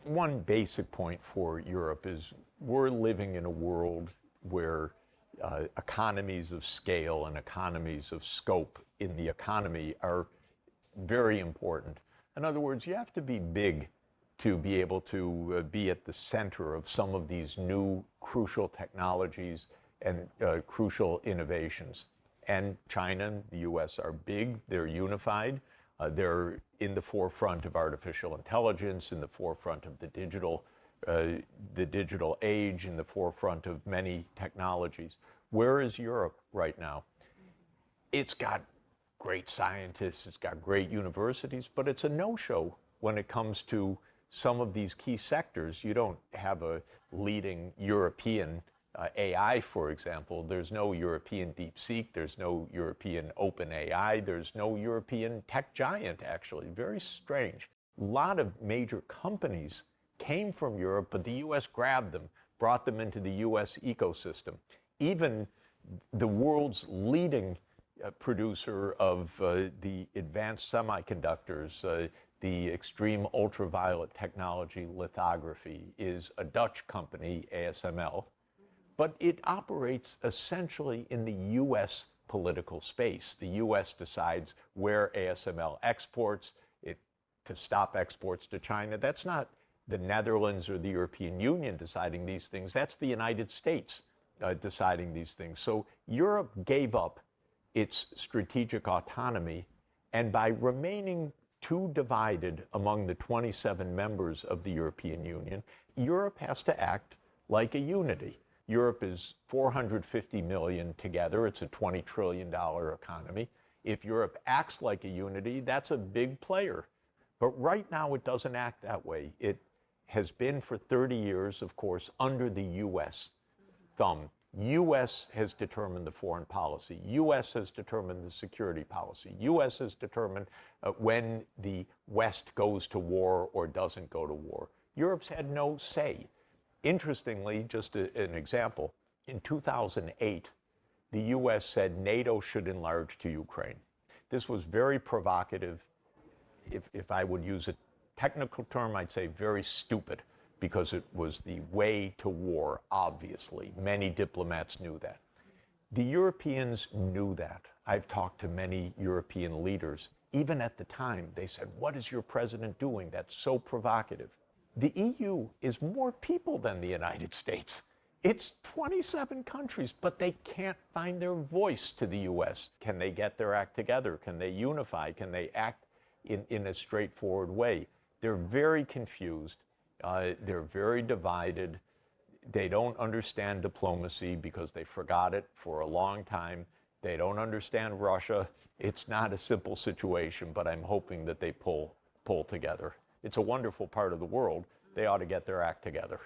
One basic point for Europe is we're living in a world where economies of scale and economies of scope in the economy are very important. In other words, you have to be big to be able to be at the center of some of these new crucial technologies and crucial innovations. And China and the US are big, they're unified, they're in the forefront of artificial intelligence, in the forefront of the digital age, in the forefront of many technologies. Where is Europe right now? It's got great scientists, it's got great universities, but it's a no-show when it comes to some of these key sectors. You don't have a leading European AI, for example. There's no European DeepSeek, there's no European OpenAI, there's no European tech giant, actually. Very strange. A lot of major companies came from Europe, but the US grabbed them, brought them into the US ecosystem. Even the world's leading producer of the advanced semiconductors, the extreme ultraviolet technology lithography, is a Dutch company, ASML, but it operates essentially in the US political space. The US decides where ASML exports, to stop exports to China. That's not the Netherlands or the European Union deciding these things. That's the United States deciding these things. So Europe gave up its strategic autonomy, and by remaining too divided among the 27 members of the European Union, Europe has to act like a unity. Europe is 450 million together. It's a $20 trillion economy. If Europe acts like a unity, that's a big player. But right now it doesn't act that way. It has been for 30 years, of course, under the US thumb. US has determined the foreign policy. US has determined the security policy. US has determined when the West goes to war or doesn't go to war. Europe's had no say. Interestingly, just an example, in 2008, the US said NATO should enlarge to Ukraine. This was very provocative. If I would use a technical term, I'd say very stupid, because it was the way to war, obviously. Many diplomats knew that. The Europeans knew that. I've talked to many European leaders. Even at the time, they said, "What is your president doing? That's so provocative." The EU is more people than the United States. It's 27 countries, but they can't find their voice to the US. Can they get their act together? Can they unify? Can they act in a straightforward way? They're very confused. They're very divided. They don't understand diplomacy because they forgot it for a long time. They don't understand Russia. It's not a simple situation, but I'm hoping that they pull together. It's a wonderful part of the world. They ought to get their act together.